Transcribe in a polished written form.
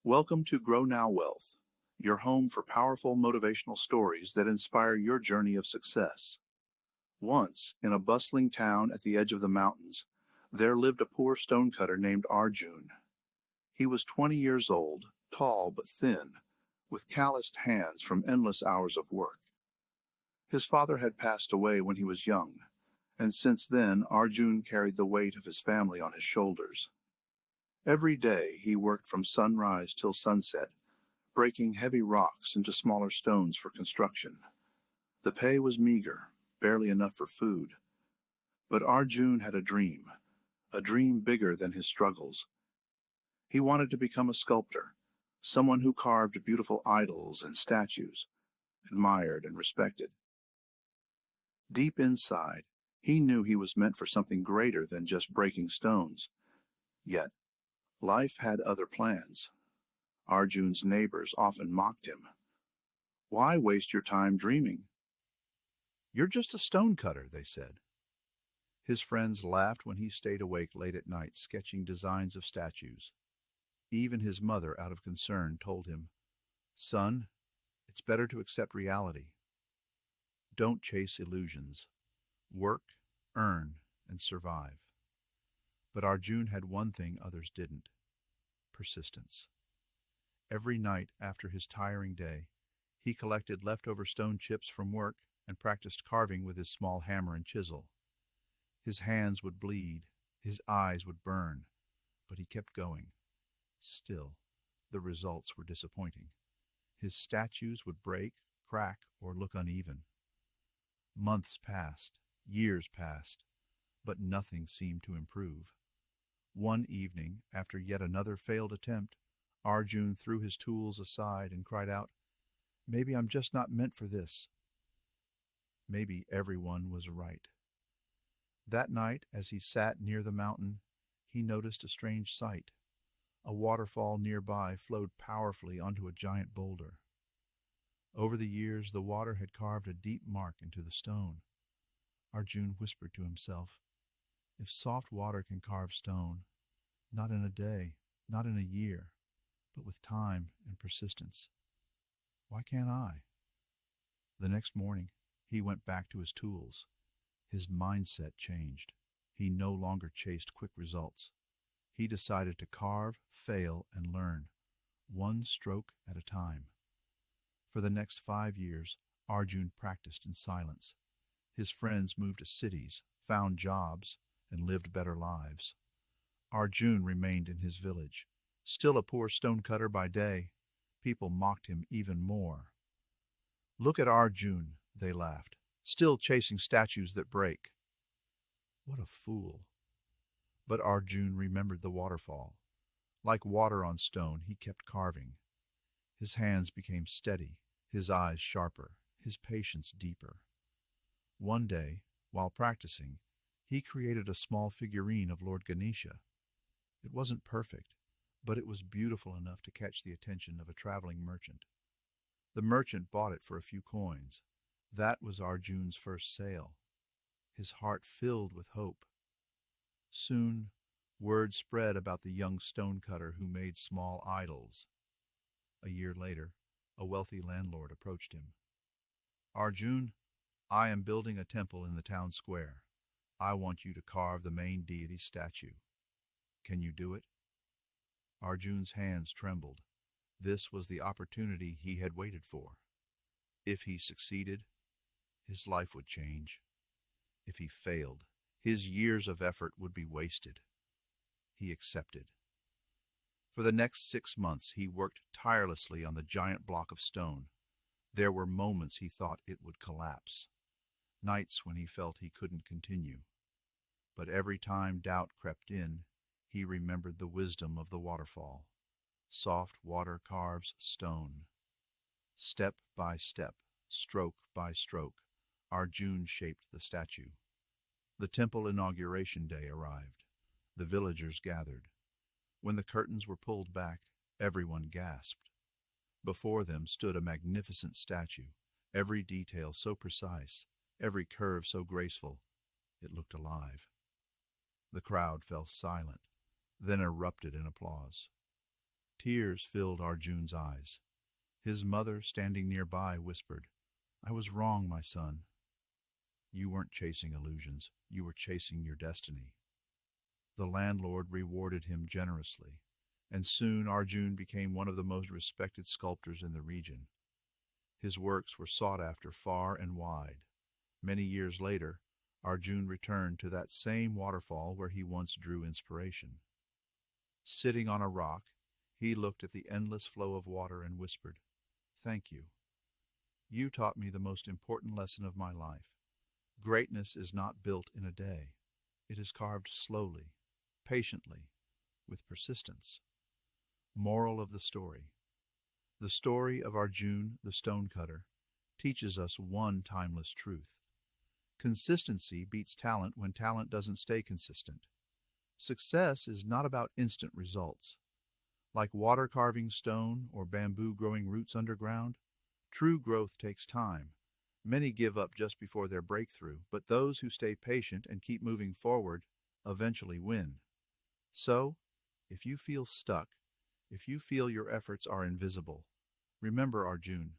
Welcome to GrowNowWealth, your home for powerful motivational stories that inspire your journey of success. Once, in a bustling town at the edge of the mountains, there lived a poor stonecutter named Arjun. He was 20 years old, tall but thin, with calloused hands from endless hours of work. His father had passed away when he was young, and since then Arjun carried the weight of his family on his shoulders. Every day he worked from sunrise till sunset, breaking heavy rocks into smaller stones for construction. The pay was meager, barely enough for food. But Arjun had a dream bigger than his struggles. He wanted to become a sculptor, someone who carved beautiful idols and statues, admired and respected. Deep inside, he knew he was meant for something greater than just breaking stones. Yet, life had other plans. Arjun's neighbors often mocked him. "Why waste your time dreaming? You're just a stonecutter," they said. His friends laughed when he stayed awake late at night sketching designs of statues. Even his mother, out of concern, told him, "Son, it's better to accept reality. Don't chase illusions. Work, earn, and survive." But Arjun had one thing others didn't: persistence. Every night after his tiring day, he collected leftover stone chips from work and practiced carving with his small hammer and chisel. His hands would bleed, his eyes would burn, but he kept going. Still, the results were disappointing. His statues would break, crack, or look uneven. Months passed, years passed, but nothing seemed to improve. One evening, after yet another failed attempt, Arjun threw his tools aside and cried out, "Maybe I'm just not meant for this." Maybe everyone was right. That night, as he sat near the mountain, he noticed a strange sight. A waterfall nearby flowed powerfully onto a giant boulder. Over the years, the water had carved a deep mark into the stone. Arjun whispered to himself, "If soft water can carve stone, not in a day, not in a year, but with time and persistence, why can't I?" The next morning, he went back to his tools. His mindset changed. He no longer chased quick results. He decided to carve, fail, and learn, one stroke at a time. For the next 5 years, Arjun practiced in silence. His friends moved to cities, found jobs, and lived better lives. Arjun remained in his village. Still a poor stonecutter by day, people mocked him even more. "Look at Arjun," they laughed, "still chasing statues that break." What a fool. But Arjun remembered the waterfall. Like water on stone, he kept carving. His hands became steady, his eyes sharper, his patience deeper. One day, while practicing, he created a small figurine of Lord Ganesha. It wasn't perfect, but it was beautiful enough to catch the attention of a traveling merchant. The merchant bought it for a few coins. That was Arjun's first sale. His heart filled with hope. Soon, word spread about the young stonecutter who made small idols. A year later, a wealthy landlord approached him. "Arjun, I am building a temple in the town square. I want you to carve the main deity's statue. Can you do it?" Arjun's hands trembled. This was the opportunity he had waited for. If he succeeded, his life would change. If he failed, his years of effort would be wasted. He accepted. For the next 6 months, he worked tirelessly on the giant block of stone. There were moments he thought it would collapse, nights when he felt he couldn't continue. But every time doubt crept in, he remembered the wisdom of the waterfall. Soft water carves stone. Step by step, stroke by stroke, Arjun shaped the statue. The temple inauguration day arrived. The villagers gathered. When the curtains were pulled back, everyone gasped. Before them stood a magnificent statue, every detail so precise, every curve so graceful, it looked alive. The crowd fell silent, then erupted in applause. Tears filled Arjun's eyes. His mother, standing nearby, whispered, "I was wrong, my son. You weren't chasing illusions. You were chasing your destiny." The landlord rewarded him generously, and soon Arjun became one of the most respected sculptors in the region. His works were sought after far and wide. Many years later, Arjun returned to that same waterfall where he once drew inspiration. Sitting on a rock, he looked at the endless flow of water and whispered, "Thank you. You taught me the most important lesson of my life. Greatness is not built in a day. It is carved slowly, patiently, with persistence." Moral of the story. The story of Arjun the Stonecutter teaches us one timeless truth. Consistency beats talent when talent doesn't stay consistent. Success is not about instant results. Like water carving stone or bamboo growing roots underground, true growth takes time. Many give up just before their breakthrough, but those who stay patient and keep moving forward eventually win. So, if you feel stuck, if you feel your efforts are invisible, remember Arjun.